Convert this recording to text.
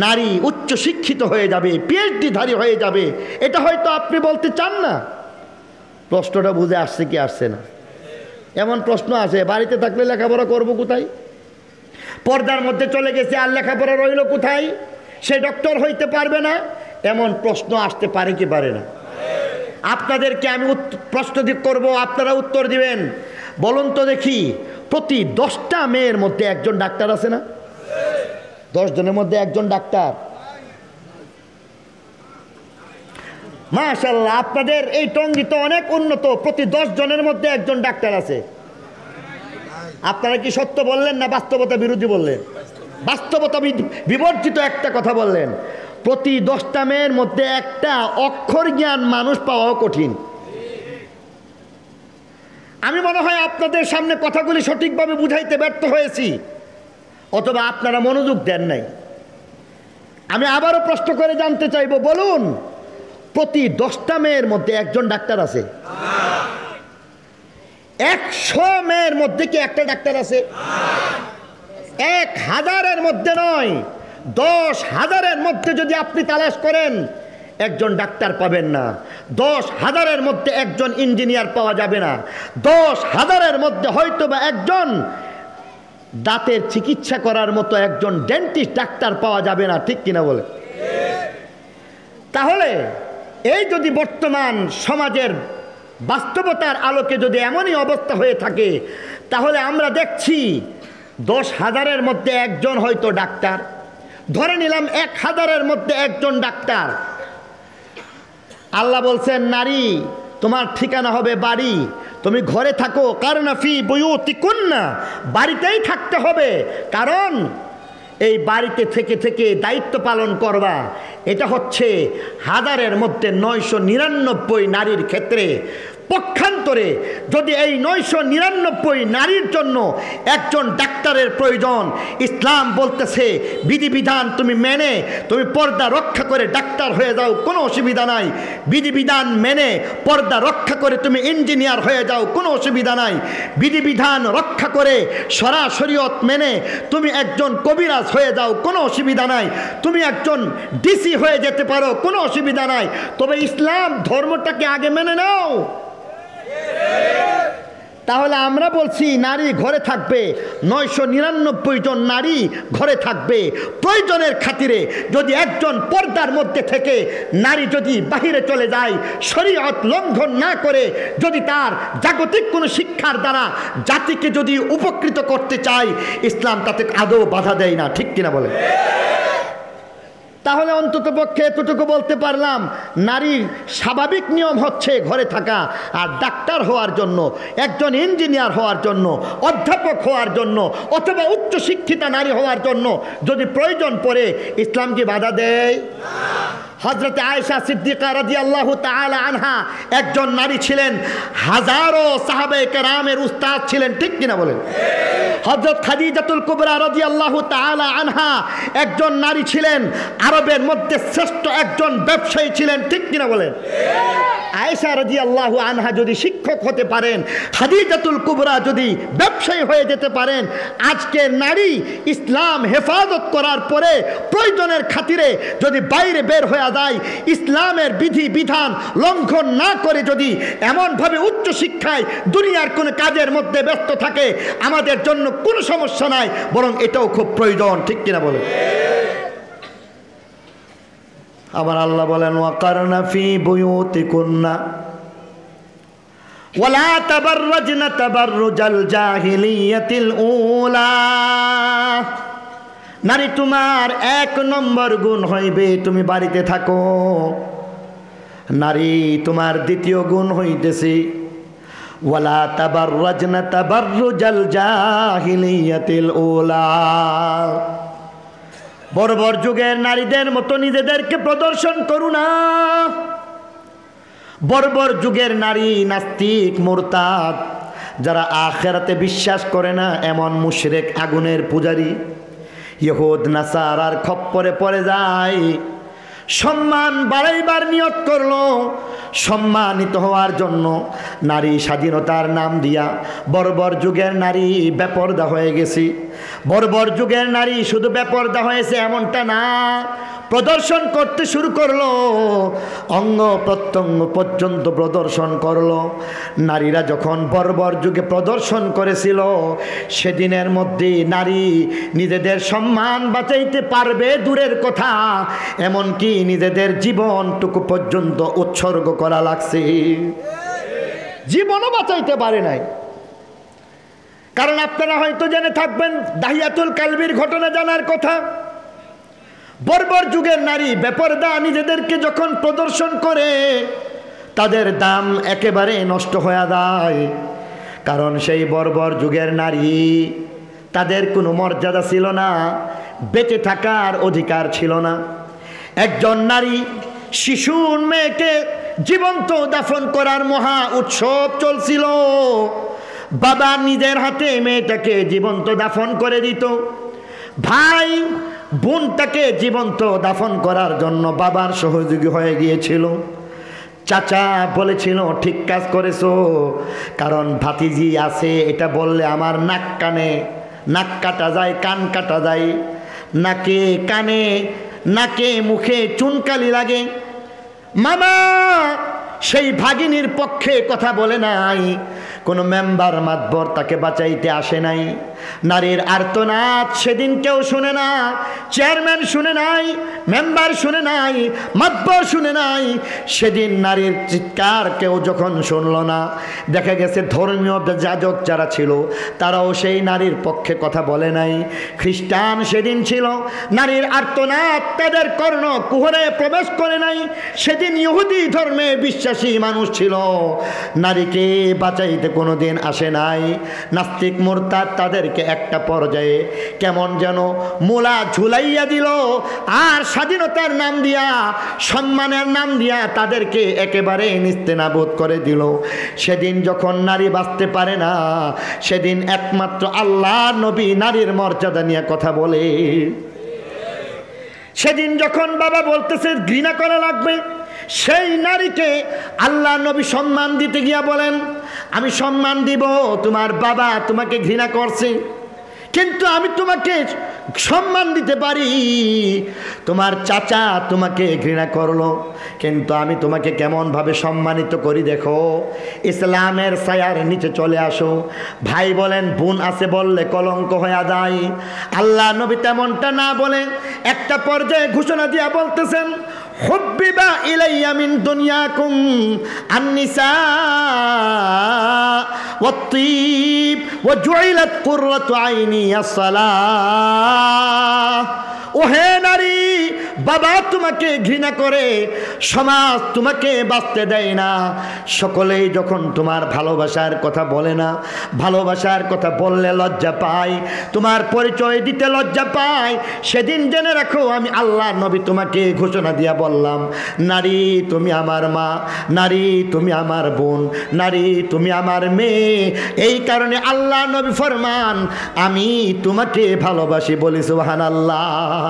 নারী উচ্চ শিক্ষিত হয়ে যাবে, পিএইচডিধারী হয়ে যাবে, এটা হয়তো আপনি বলতে চান না। প্রশ্নটা বুঝে আসছে কি আসছে না? এমন প্রশ্ন আছে, বাড়িতে থাকলে লেখাপড়া করবো কোথায়? পর্দার মধ্যে চলে গেছে, আর লেখাপড়া রইল কোথায়? সে ডক্টর হইতে পারবে না? এমন প্রশ্ন আসতে পারে কি পারে না? আপনাদেরকে আমি প্রশ্ন করব, আপনারা উত্তর দিবেন। বলুন তো দেখি, প্রতি 10টা মেয়ের মধ্যে একজন ডাক্তার আছে না? 10 জনের মধ্যে একজন ডাক্তার। মাশাআল্লাহ, আপনাদের এই টঙ্গী তো অনেক উন্নত, প্রতি 10 জনের মধ্যে একজন ডাক্তার আছে। আপনারা কি সত্য বললেন না বাস্তবতা বিরোধী বললেন? বাস্তবতা বিবর্জিত একটা কথা বললেন। প্রতি 10টা মেয়ের মধ্যে একটা অক্ষর জ্ঞান মানুষ পাওয়াও কঠিন। আমি মনে হয় আপনাদের সামনে কথাগুলি সঠিকভাবে বুঝাইতে ব্যর্থ হয়েছি, অথবা আপনারা মনোযোগ দেন নাই। আমি আবারও প্রশ্ন করে জানতে চাইব, বলুন, প্রতি 10টা মেয়ের মধ্যে একজন ডাক্তার আছে? 100 মেয়ের মধ্যে কি একটা ডাক্তার আছে? 1000-এর মধ্যে নয়, 10,000-এর মধ্যে যদি আপনি তালাশ করেন একজন ডাক্তার পাবেন না। 10,000-এর মধ্যে একজন ইঞ্জিনিয়ার পাওয়া যাবে না। 10,000-এর মধ্যে হয়তো বা একজন দাঁতের চিকিৎসা করার মতো একজন ডেন্টিস্ট ডাক্তার পাওয়া যাবে না, ঠিক কিনা বলে? তাহলে এই যদি বর্তমান সমাজের বাস্তবতার আলোকে যদি এমনই অবস্থা হয়ে থাকে, তাহলে আমরা দেখছি 10,000-এর মধ্যে একজন হয়তো ডাক্তার, ধরে নিলাম 1,000-এর মধ্যে একজন ডাক্তার। আল্লাহ বলছেন, নারী তোমার ঠিকানা হবে বাড়ি, তুমি ঘরে থাকো। কারণ ফি বুয়ুতিকুন্না, বাড়িতেই থাকতে হবে, কারণ এই বাড়িতে থেকে থেকে দায়িত্ব পালন করবা। এটা হচ্ছে 1000-এর মধ্যে 999 নারীর ক্ষেত্রে। পক্ষান্তরে যদি এই 999 নারীর জন্য একজন ডাক্তারের প্রয়োজন, ইসলাম বলতেছে বিধিবিধান তুমি মেনে তুমি পর্দা রক্ষা করে ডাক্তার হয়ে যাও, কোনো অসুবিধা নাই। বিধিবিধান মেনে পর্দা রক্ষা করে তুমি ইঞ্জিনিয়ার হয়ে যাও, কোনো অসুবিধা নাই। বিধিবিধান রক্ষা করে শরীয়ত মেনে তুমি একজন কবিরাজ হয়ে যাও, কোনো অসুবিধা নাই। তুমি একজন ডিসি হয়ে যেতে পারো, কোনো অসুবিধা নাই। তবে ইসলাম ধর্মটাকে আগে মেনে নাও। তাহলে আমরা বলছি নারী ঘরে থাকবে, 999 জন নারী ঘরে থাকবে। প্রয়োজনের খাতিরে যদি একজন পর্দার মধ্যে থেকে নারী যদি বাহিরে চলে যায়, শরীয়ত লঙ্ঘন না করে, যদি তার জাগতিক কোনো শিক্ষার দ্বারা জাতিকে যদি উপকৃত করতে চায়, ইসলাম তাতে আদৌ বাধা দেয় না, ঠিক কিনা বলে? তাহলে অন্তত পক্ষে এতটুকু বলতে পারলাম, নারীর স্বাভাবিক নিয়ম হচ্ছে ঘরে থাকা। আর ডাক্তার হওয়ার জন্য, একজন ইঞ্জিনিয়ার হওয়ার জন্য, অধ্যাপক হওয়ার জন্য, অথবা উচ্চশিক্ষিতা নারী হওয়ার জন্য যদি প্রয়োজন পড়ে, ইসলাম কি বাধা দেয়? হযরত আয়েশা সিদ্দিকা রাদিয়াল্লাহু তাআলা আনহা একজন নারী ছিলেন, হাজারো সাহাবায়ে কেরামের উস্তাদ ছিলেন, ঠিক কিনা বলেন? হযরত খাদিজাতুল কুবরা রাদিয়াল্লাহু তাআলা আনহা একজন নারী ছিলেন, আরবের মধ্যে শ্রেষ্ঠ একজন ব্যবসায়ী ছিলেন, ঠিক কিনা বলেন? আয়েশা রাদিয়াল্লাহু আনহা যদি শিক্ষক হতে পারেন, খাদিজাতুল কুবরা যদি ব্যবসায়ী হয়ে যেতে পারেন, আজকের নারী ইসলাম হেফাজত করার পরে প্রয়োজনের খাতিরে যদি বাইরে বের হয়ে যায়, ইসলামের বিধি বিধান লঙ্ঘন না করে যদি এমনভাবে উচ্চ শিক্ষায় দুনিয়ার কোনো কাজের মধ্যে ব্যস্ত থাকে, আমাদের জন্য কোনো সমস্যা নাই, বরং এটাও খুব প্রয়োজন, ঠিক কিনা বলেন? আবার আল্লাহ বলেন, ওয়াকারনা ফি বুয়ুতিকুন্না ওয়ালা তাবাররাজনা তাবাররুজাল জাহিলিয়াতিল উলা। নারী তোমার 1 নম্বর গুণ হইবে তুমি বাড়িতে থাকো। নারী তোমার 2য় গুণ হইতেছে ওয়ালা তাবাররাজনা তাবাররুজাল জাহিলিয়াতিল উলা। বর্বর যুগের নারীদের মতো নিজেদেরকে প্রদর্শন করো না। বর্বর যুগের নারী নাস্তিক, মুরতাদ, যারা আখিরাতে বিশ্বাস করে না, এমন মুশরিক, আগুনের পূজারী, ইহুদ নাসারার খপ্পরে পড়ে যায়। সম্মান বাড়াইবার নিয়ত করলো, সম্মানিত হওয়ার জন্য। নারী স্বাধীনতার নাম দিয়া বর্বর যুগের নারী বেপরদা হয়ে গেছি। বর্বর যুগের নারী শুধু বেপরদা হয়েছে এমনটা না, প্রদর্শন করতে শুরু করলো, অঙ্গ প্রত্যঙ্গ পর্যন্ত প্রদর্শন করলো। নারীরা যখন বর্বর যুগে প্রদর্শন করেছিল, সেদিনের মধ্যে নারী নিজেদের সম্মান বাঁচাইতে পারবে দূরের কথা, এমনকি নিজেদের জীবনটুকু পর্যন্ত উৎসর্গ করা লাগছে, জীবনও বাঁচাইতে পারে নাই। কারণ আপনারা হয়তো জেনে থাকবেন দাহিয়াতুল কালবির ঘটনা জানার কথা। বর্বর যুগের নারী বেপরদা নিজেদেরকে যখন প্রদর্শন করে, তাদের দাম একেবারে নষ্ট হয়ে যায়। কারণ সেই বর্বর যুগের নারী, তাদের কোনো মর্যাদা ছিল না, বেঁচে থাকার অধিকার ছিল না। একজন নারী শিশুর মেয়েকে জীবন্ত দাফন করার মহা উৎসব চলছিল। বাবা নিজের হাতে মেয়েটাকে জীবন্ত দাফন করে দিত। ভাই বোনটাকে জীবন্ত দাফন করার জন্য বাবার সহযোগী হয়ে গিয়েছিল। চাচা বলেছিল ঠিক কাজ করেছো, কারণ ভাতিজি আছে এটা বললে আমার নাক কানে, নাক কাটা যায়, কান কাটা যায়, নাকে কানে নাকে মুখে চুনকালি লাগে। মামা সেই ভাগিনীর পক্ষে কথা বলে নাই, কোনো মেম্বার মাতবর তাকে বাঁচাইতে আসে নাই। নারীর আর্তনাদ সেদিন কেউ শুনে না, চেয়ারম্যান শুনে নাই, মেম্বার শুনে নাই, মাতবর শুনে নাই। সেদিন নারীর চিৎকার কেউ যখন শুনল না, দেখা গেছে ধর্মীয় যাজক যারা ছিল তারাও সেই নারীর পক্ষে কথা বলে নাই। খ্রিস্টান সেদিন ছিল, নারীর আর্তনাদ তাদের কর্ণ কুহরে প্রবেশ করে নাই। সেদিন ইহুদি ধর্মে বিশ্বাসী মানুষ ছিল, নারীকে বাঁচাইতে কোনোদিন আসে নাই। নাস্তিক মুরতাদ তাদেরকে একটা পর্যায়ে কেমন যেন মোলা ঝুলাইয়া দিল, আর স্বাধীনতার নাম দিয়া, সম্মানের নাম দিয়া তাদেরকে একেবারে নিস্তেনাবুদ করে দিল। সেদিন যখন নারী বাঁচতে পারে না, সেদিন একমাত্র আল্লাহ নবী নারীর মর্যাদা নিয়ে কথা বলে। সেদিন যখন বাবা বলতেছে ঘৃণা করা লাগবে, সেই নারীকে আল্লাহ নবী সম্মান দিতে গিয়া বলেন, আমি সম্মান দিব, তোমার বাবা তোমাকে ঘৃণা করছে, কিন্তু আমি তোমাকে সম্মান দিতে পারি। তোমার চাচা তোমাকে ঘৃণা করলো, কিন্তু আমি তোমাকে কেমনভাবে সম্মানিত করি দেখো। ইসলামের ছায়ার নিচে চলে আসো। ভাই বলেন বোন আছে বললে কলঙ্ক হয়ে যায়। আল্লাহ নবী তেমনটা না বলে একটা পর্যায়ে ঘোষণা দিয়া বলতেছেন, হুব্বিবা ইলাইয়া মিন দুনিয়াকুম আন-নিসা ওয়াত-তিব ওয়া জুইলাত কুররাতু আইনি আস-সালাহ। ওহে নারী, বাবা তোমাকে ঘৃণা করে, সমাজ তোমাকে বাঁচতে দেয় না, সকলেই যখন তোমার ভালোবাসার কথা বলে না, ভালোবাসার কথা বললে লজ্জা পায়, তোমার পরিচয় দিতে লজ্জা পায়, সেদিন জেনে রাখো আমি আল্লাহ নবী তোমাকে ঘোষণা দিয়া বললাম, নারী তুমি আমার মা, নারী তুমি আমার বোন, নারী তুমি আমার মেয়ে। এই কারণে আল্লাহ নবী ফরমান, আমি তোমাকে ভালোবাসি বলি সুবহানাল্লাহ।